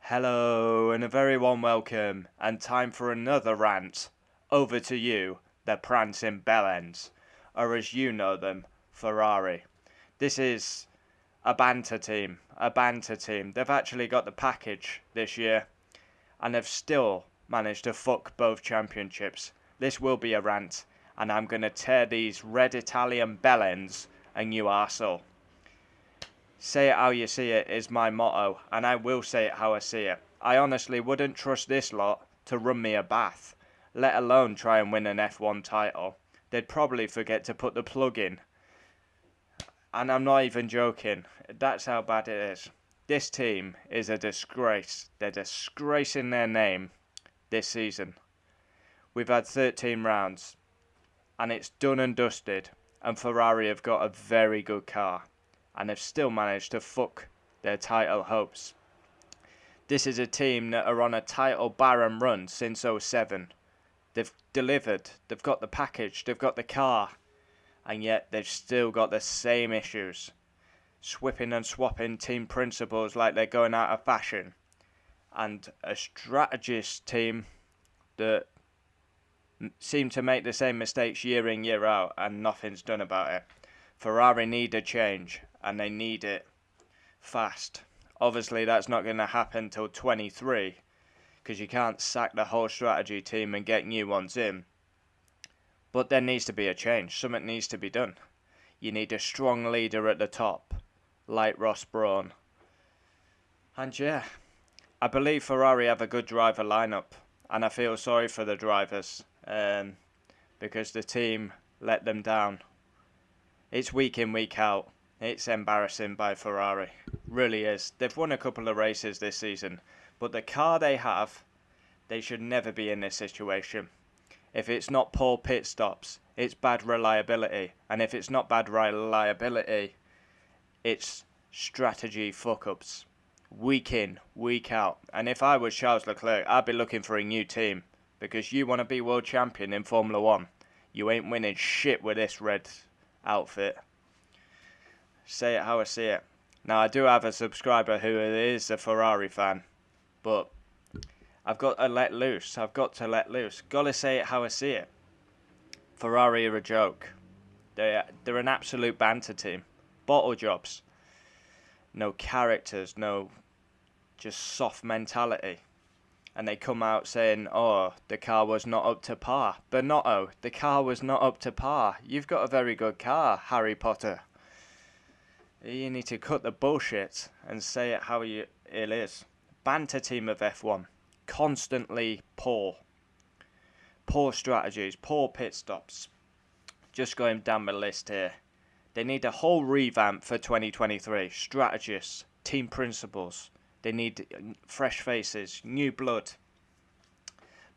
Hello, and a very warm welcome, and time for another rant. Over to you, the prancing bellends, or as you know them, Ferrari. This is a banter team, They've actually got the package this year, and they've still managed to fuck both championships. This will be a rant, and I'm going to tear these red Italian bellends a new arsehole. Say it how you see it is my motto, and I will say it how I see it. I honestly wouldn't trust this lot to run me a bath, let alone try and win an F1 title. They'd probably forget to put the plug in. And I'm not even joking. That's how bad it is. This team is a disgrace. They're disgracing their name this season. We've had 13 rounds, and it's done and dusted, and Ferrari have got a very good car, and have still managed to fuck their title hopes. This is a team that are on a title barren run since '07. They've delivered, they've got the package, they've got the car, and yet they've still got the same issues. Swapping and swapping team principles like they're going out of fashion. And a strategist team that seem to make the same mistakes year in, year out, and nothing's done about it. Ferrari need a change, and they need it fast. Obviously, that's not going to happen till 23, because you can't sack the whole strategy team and get new ones in. But there needs to be a change. Something needs to be done. You need a strong leader at the top, like Ross Brawn. And yeah, I believe Ferrari have a good driver lineup, and I feel sorry for the drivers, because the team let them down. It's week in, week out. It's embarrassing by Ferrari. Really is. They've won a couple of races this season, but the car they have, they should never be in this situation. If it's not poor pit stops, it's bad reliability. And if it's not bad reliability, it's strategy fuck-ups. Week in, week out. And if I was Charles Leclerc, I'd be looking for a new team. Because you want to be world champion in Formula 1. You ain't winning shit with this red outfit. Say it how I see it. Now, I do have a subscriber who is a Ferrari fan. But I've got to let loose. Gotta say it how I see it. Ferrari are a joke. They're an absolute banter team. Bottle jobs. No characters, no just soft mentality. And they come out saying, oh, the car was not up to par. Benotto, the car was not up to par. You've got a very good car, Harry Potter. You need to cut the bullshit and say it how it is. Banter team of F1. Constantly poor. Poor strategies, poor pit stops. Just going down the list here. They need a whole revamp for 2023. Strategists, team principles. They need fresh faces, new blood.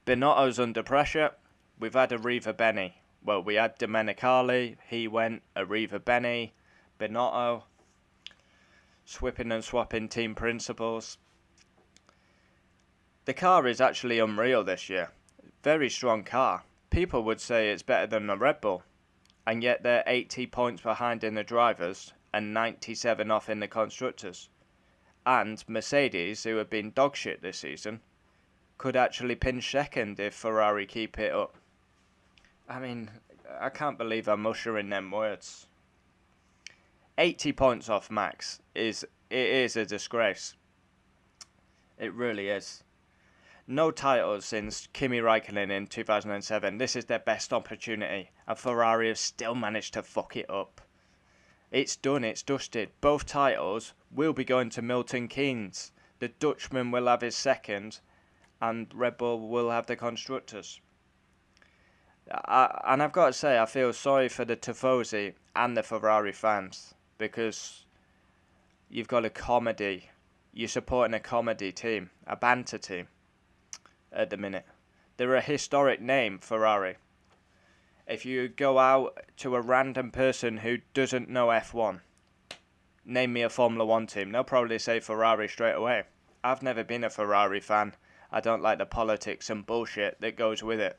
Binotto's under pressure. We've had Arriva Bene. Well, we had Domenicali. He went. Arriva Bene. Binotto. Swapping and swapping team principles. The car is actually unreal this year. Very strong car. People would say it's better than the Red Bull. And yet they're 80 points behind in the drivers and 97 off in the constructors. And Mercedes, who have been dog shit this season, could actually pinch second if Ferrari keep it up. I mean, I can't believe I'm uttering them words. 80 points off Max is a disgrace. It really is. No titles since Kimi Raikkonen in 2007. This is their best opportunity, and Ferrari have still managed to fuck it up. It's done, it's dusted. Both titles will be going to Milton Keynes. The Dutchman will have his second, and Red Bull will have the constructors. And I've got to say, I feel sorry for the Tifosi and the Ferrari fans, because you've got a comedy. You're supporting a comedy team, a banter team, at the minute. They're a historic name, Ferrari. If you go out to a random person who doesn't know F1, name me a Formula 1 team, they'll probably say Ferrari straight away. I've never been a Ferrari fan. I don't like the politics and bullshit that goes with it.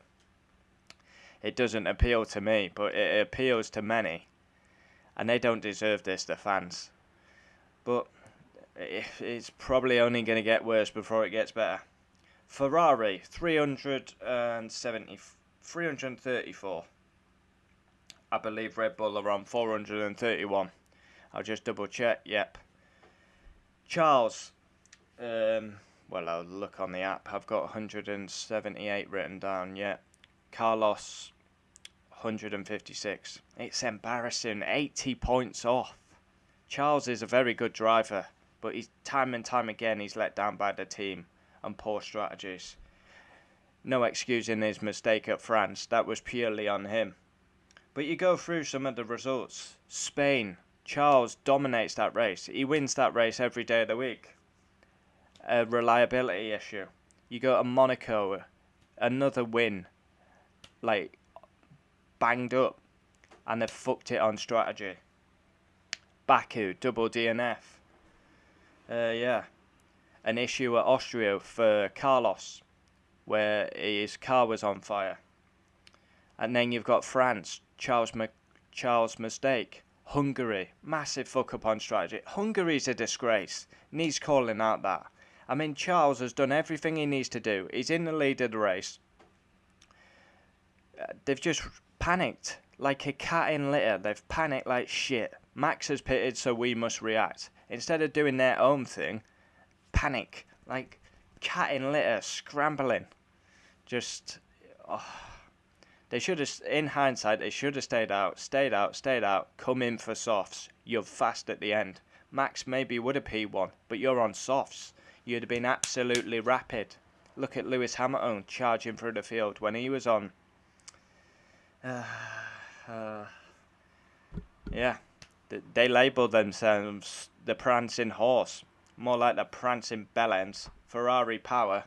It doesn't appeal to me, but it appeals to many. And they don't deserve this, the fans. But It's probably only going to get worse before it gets better. Ferrari, 334. I believe Red Bull are on 431. I'll just double check. Yep. Charles. Well, I'll look on the app. I've got 178 written down. Yep. Carlos, 156. It's embarrassing. 80 points off. Charles is a very good driver, but he's time and time again he's let down by the team and poor strategies. No excusing his mistake at France. That was purely on him. But you go through some of the results. Spain. Charles dominates that race. He wins that race every day of the week. A reliability issue. You go to Monaco. Another win. Like, banged up. And they've fucked it on strategy. Baku. Double DNF. Yeah. An issue at Austria for Carlos, where his car was on fire. And then you've got France, Charles' mistake. Hungary, massive fuck up on strategy. Hungary's a disgrace. Needs calling out that. I mean, Charles has done everything he needs to do. He's in the lead of the race. They've just panicked like a cat in litter. They've panicked like shit. Max has pitted, so we must react. Instead of doing their own thing, panic like cat in litter, scrambling. Just, they should have. In hindsight, they should have stayed out. Come in for softs. You're fast at the end. Max maybe would have P1, but you're on softs. You'd have been absolutely rapid. Look at Lewis Hamilton charging through the field when he was on. Yeah, they labelled themselves the prancing horse. More like the prancing bellends. Ferrari power.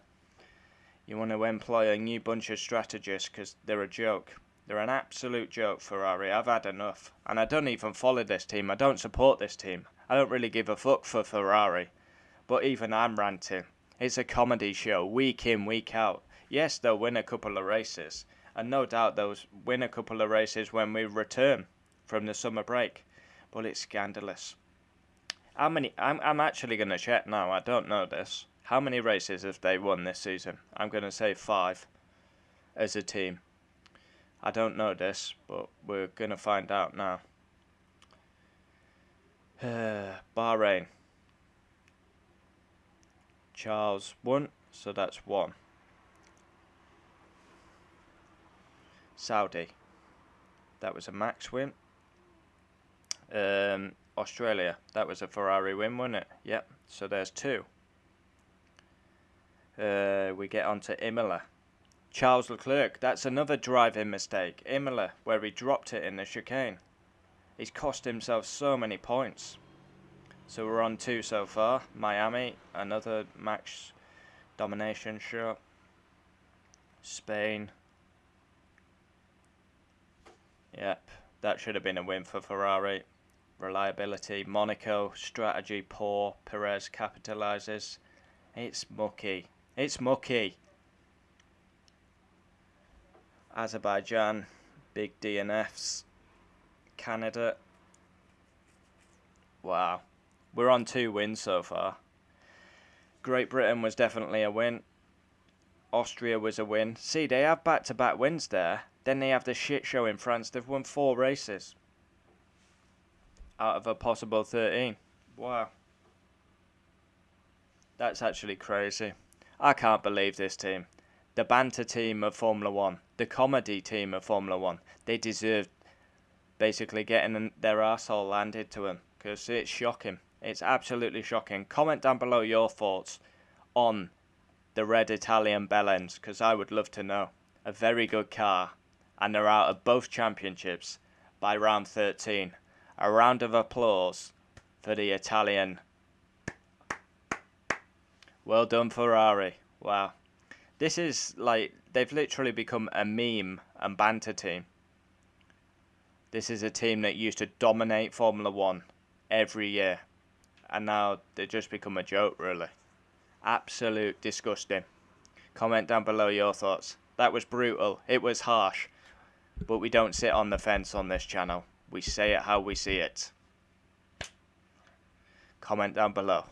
You want to employ a new bunch of strategists because they're a joke. They're an absolute joke, Ferrari. I've had enough. And I don't even follow this team. I don't support this team. I don't really give a fuck for Ferrari. But even I'm ranting. It's a comedy show, week in, week out. Yes, they'll win a couple of races. And no doubt they'll win a couple of races when we return from the summer break. But it's scandalous. How many? I'm actually going to check now. I don't know this. How many races have they won this season? I'm going to say 5 as a team. I don't know this, but we're going to find out now. Bahrain. Charles won, so that's 1. Saudi. That was a Max win. Australia, that was a Ferrari win, wasn't it? Yep, so there's 2. We get on to Imola. Charles Leclerc, that's another driving mistake. Imola, where he dropped it in the chicane. He's cost himself so many points. So we're on 2 so far. Miami, another Max domination show. Spain. Yep, that should have been a win for Ferrari. Reliability. Monaco, strategy poor. Perez capitalizes. It's mucky. It's mucky. Azerbaijan, big DNFs. Canada. Wow. We're on 2 wins so far. Great Britain was definitely a win. Austria was a win. See, they have back-to-back wins there. Then they have the shit show in France. They've won 4 races. Out of a possible 13. Wow. That's actually crazy. I can't believe this team. The banter team of Formula 1. The comedy team of Formula 1. They deserve basically getting their arsehole landed to them. Because it's shocking. It's absolutely shocking. Comment down below your thoughts on the red Italian bellends. Because I would love to know. A very good car. And they're out of both championships by round 13. A round of applause for the Italian. Well done, Ferrari. Wow. This is like, they've literally become a meme and banter team. This is a team that used to dominate Formula 1 every year. And now they just become a joke, really. Absolute disgusting. Comment down below your thoughts. That was brutal. It was harsh. But we don't sit on the fence on this channel. We say it how we see it. Comment down below.